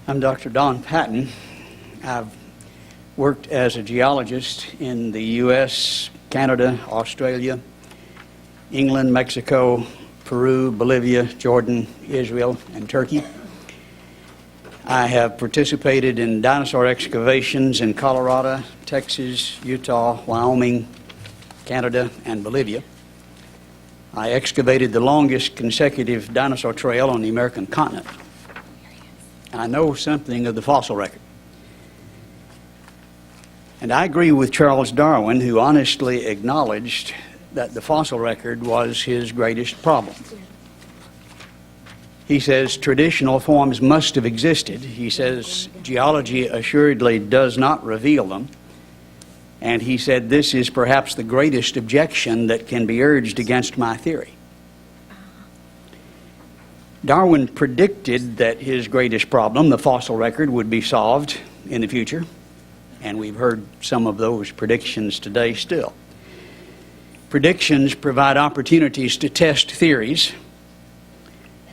I'm Dr. Don Patton. I've worked as a geologist in the U.S., Canada, Australia, England, Mexico, Peru, Bolivia, Jordan, Israel, and Turkey. I have participated in dinosaur excavations in Colorado, Texas, Utah, Wyoming, Canada, and Bolivia. I excavated the longest consecutive dinosaur trail on the American continent. I know something of the fossil record. And I agree with Charles Darwin, who honestly acknowledged that the fossil record was his greatest problem. He says traditional forms must have existed. He says geology assuredly does not reveal them. And he said this is perhaps the greatest objection that can be urged against my theory. Darwin predicted that his greatest problem, the fossil record, would be solved in the future. And we've heard some of those predictions today still. Predictions provide opportunities to test theories,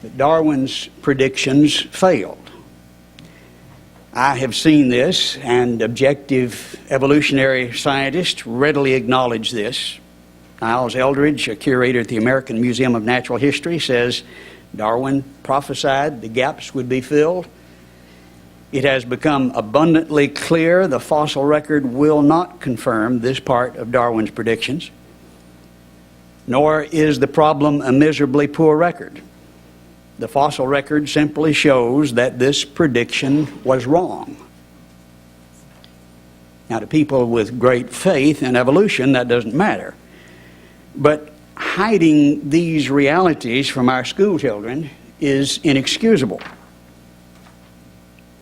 but Darwin's predictions failed. I have seen this, and objective evolutionary scientists readily acknowledge this. Niles Eldredge, a curator at the American Museum of Natural History, says Darwin prophesied the gaps would be filled. It has become abundantly clear the fossil record will not confirm this part of Darwin's predictions, nor is the problem a miserably poor record. The fossil record simply shows that this prediction was wrong. Now, to people with great faith in evolution, that doesn't matter. But hiding these realities from our school children is inexcusable.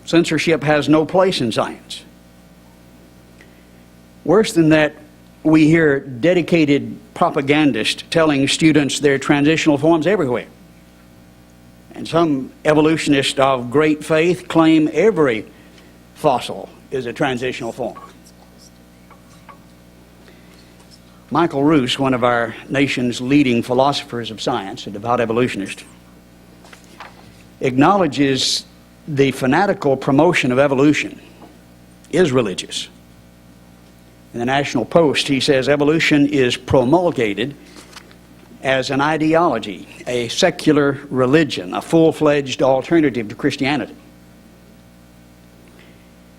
Censorship has no place in science. Worse than that, we hear dedicated propagandists telling students there are transitional forms everywhere. And some evolutionists of great faith claim every fossil is a transitional form. Michael Ruse, one of our nation's leading philosophers of science, a devout evolutionist, acknowledges the fanatical promotion of evolution is religious. In the National Post, he says evolution is promulgated as an ideology, a secular religion, a full-fledged alternative to Christianity.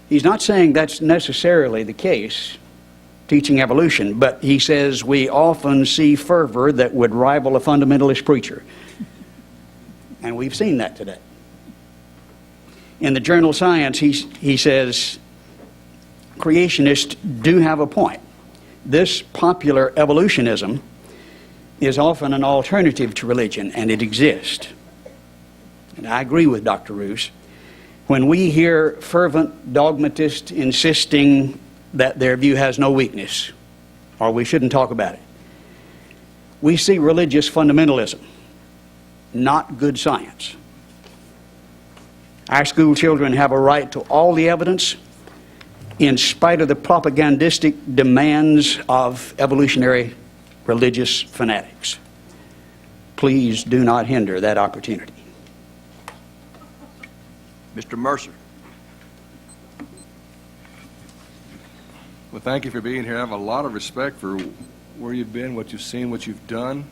He's not saying that's necessarily the case, teaching evolution, but he says we often see fervor that would rival a fundamentalist preacher. And we've seen that today. In the journal Science, he says creationists do have a point. This popular evolutionism is often an alternative to religion, and it exists. And I agree with Dr. Ruse. When we hear fervent dogmatists insisting that their view has no weakness, or we shouldn't talk about it, we see religious fundamentalism, not good science. Our school children have a right to all the evidence in spite of the propagandistic demands of evolutionary religious fanatics. Please do not hinder that opportunity. Mr. Mercer. Well, thank you for being here. I have a lot of respect for where you've been, what you've seen, what you've done.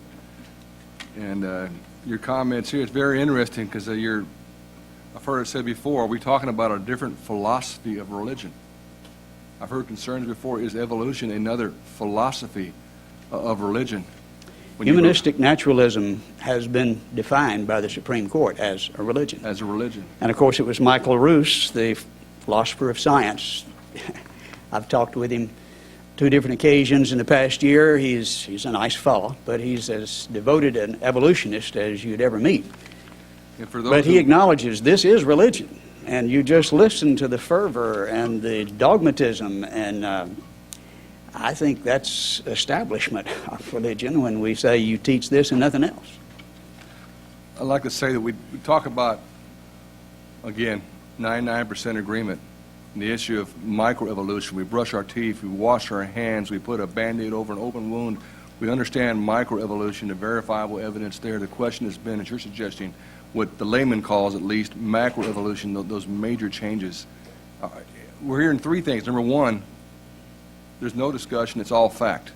And your comments here, it's very interesting because I've heard it said before, are we talking about a different philosophy of religion? I've heard concerns before, is evolution another philosophy of religion? Humanistic naturalism has been defined by the Supreme Court as a religion. As a religion. And of course it was Michael Ruse, the philosopher of science. I've talked with him 2 different occasions in the past year. He's a nice fellow, but he's as devoted an evolutionist as you'd ever meet. But he acknowledges this is religion. And you just listen to the fervor and the dogmatism, and I think that's establishment of religion when we say you teach this and nothing else. I'd like to say that we talk about, again, 99% agreement in the issue of microevolution. We brush our teeth, we wash our hands, we put a Band-Aid over an open wound. We understand microevolution, the verifiable evidence there. The question has been, as you're suggesting, what the layman calls, at least, macroevolution, those major changes. We're hearing three things. Number one, there's no discussion, it's all fact.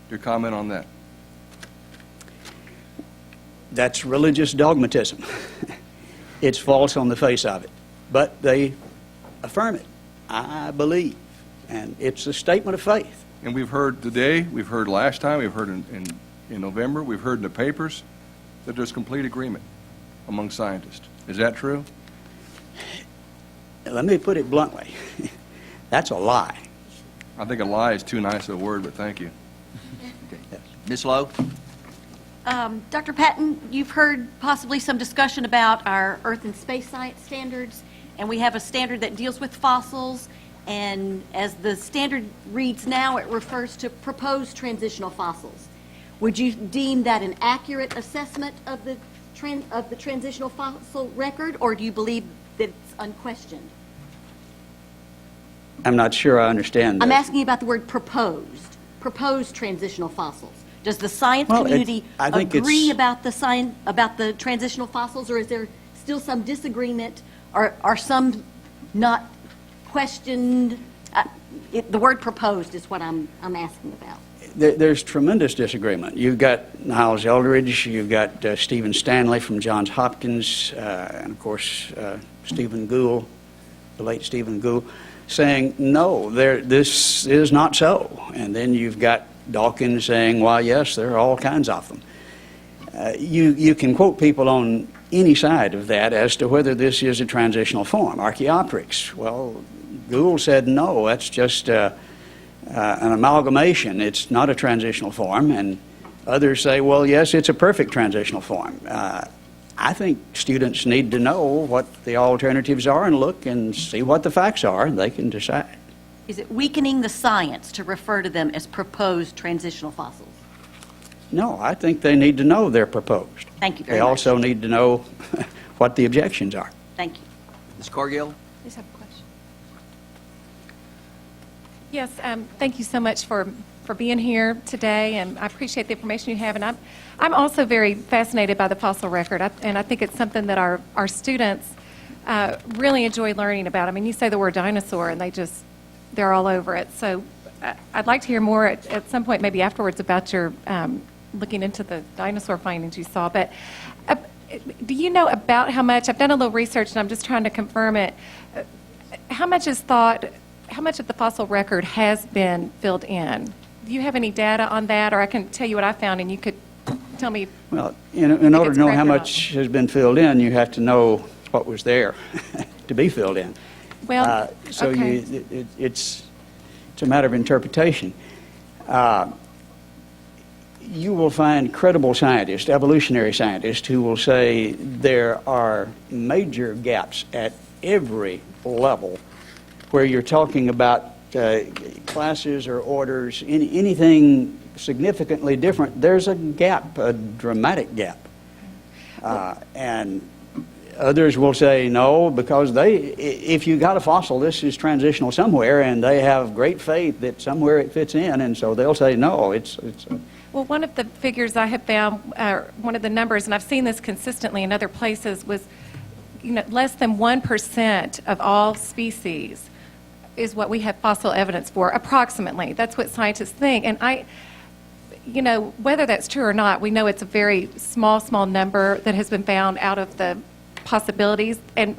Your comment on that? That's religious dogmatism. It's false on the face of it. But they affirm it. I believe. And it's a statement of faith. And we've heard today, we've heard last time, we've heard in November, we've heard in the papers that there's complete agreement among scientists. Is that true? Let me put it bluntly. That's a lie. I think a lie is too nice a word, but thank you. Ms. Lowe? Dr. Patton, you've heard possibly some discussion about our Earth and space science standards, and we have a standard that deals with fossils, and as the standard reads now, it refers to proposed transitional fossils. Would you deem that an accurate assessment of the transitional fossil record, or do you believe that it's unquestioned? I'm not sure I understand that. I'm asking about the word proposed transitional fossils. Does the science Well, community I think agree it's- about the transitional fossils, or is there still some disagreement, or are some not questioned? The word proposed is what I'm asking about. There's tremendous disagreement. You've got Niles Eldridge, you've got Stephen Stanley from Johns Hopkins, and of course Stephen Gould, the late Stephen Gould, saying, no, this is not so. And then you've got Dawkins saying, well, yes, there are all kinds of them. You can quote people on any side of that as to whether this is a transitional form. Archaeopteryx, well, Gould said, no, that's just an amalgamation. It's not a transitional form. And others say, well, yes, it's a perfect transitional form. I think students need to know what the alternatives are and look and see what the facts are, and they can decide. Is it weakening the science to refer to them as proposed transitional fossils? No, I think they need to know they're proposed. Thank you very They much. also need to know what the objections are. Thank you. Ms. Cargill? I just have a question. Yes, thank you so much for being here today, and I appreciate the information you have. And I'm also very fascinated by the fossil record, and I think it's something that our students really enjoy learning about. I mean, you say the word dinosaur, and they're all over it. So I'd like to hear more at some point, maybe afterwards, about your looking into the dinosaur findings you saw. But do you know about how much? I've done a little research, and I'm just trying to confirm it. How much of the fossil record has been filled in? Do you have any data on that, or I can tell you what I found, and you could tell me? Well, in order it's to know correct how or not. much has been filled in, you have to know what was there to be filled in. Well, So okay. it's a matter of interpretation. You will find credible scientists, evolutionary scientists, who will say there are major gaps at every level where you're talking about classes or orders, anything significantly different. There's a gap, a dramatic gap. And others will say no, because if you got a fossil, this is transitional somewhere, and they have great faith that somewhere it fits in, and so they'll say no, it's Well, one of the figures I have found, one of the numbers, and I've seen this consistently in other places, was less than 1% of all species is what we have fossil evidence for, approximately. That's what scientists think. And whether that's true or not, we know it's a very small number that has been found out of the possibilities. And,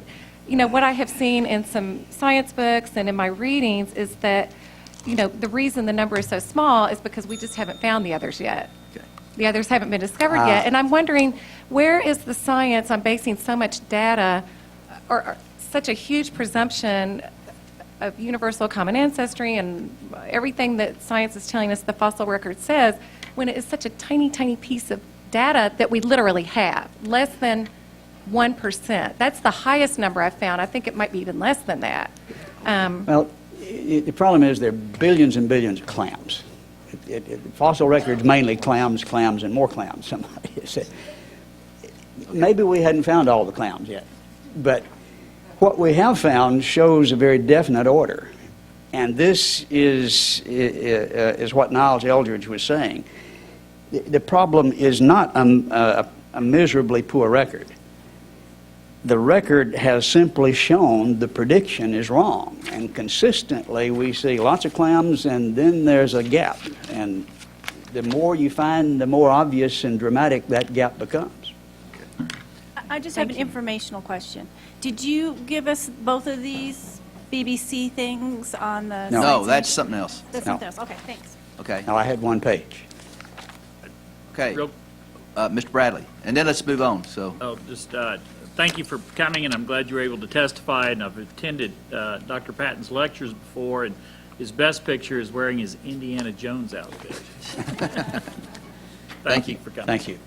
what I have seen in some science books and in my readings is that, the reason the number is so small is because we just haven't found the others yet. Okay. The others haven't been discovered yet. And I'm wondering, where is the science on basing so much data or such a huge presumption of universal common ancestry and everything that science is telling us the fossil record says, when it is such a tiny piece of data that we literally have, less than 1%. That's the highest number I've found. I think it might be even less than that. Well, the problem is there are billions and billions of clams. Fossil records mainly clams, and more clams. Somebody said. Maybe we hadn't found all the clams yet, but what we have found shows a very definite order, and this is what Niles Eldridge was saying. The problem is not a miserably poor record. the record has simply shown the prediction is wrong. And consistently, we see lots of clams, and then there's a gap. And the more you find, the more obvious and dramatic that gap becomes. I just have an informational question. Did you give us both of these BBC things on the? No. No, that's something else. That's No. something else. Okay, thanks. Okay, Now, I had one page. okay. Real- Mr. Bradley, and then let's move on, so. Oh, just, thank you for coming, and I'm glad you were able to testify, and I've attended Dr. Patton's lectures before, and his best picture is wearing his Indiana Jones outfit. Thank you for coming. Thank you.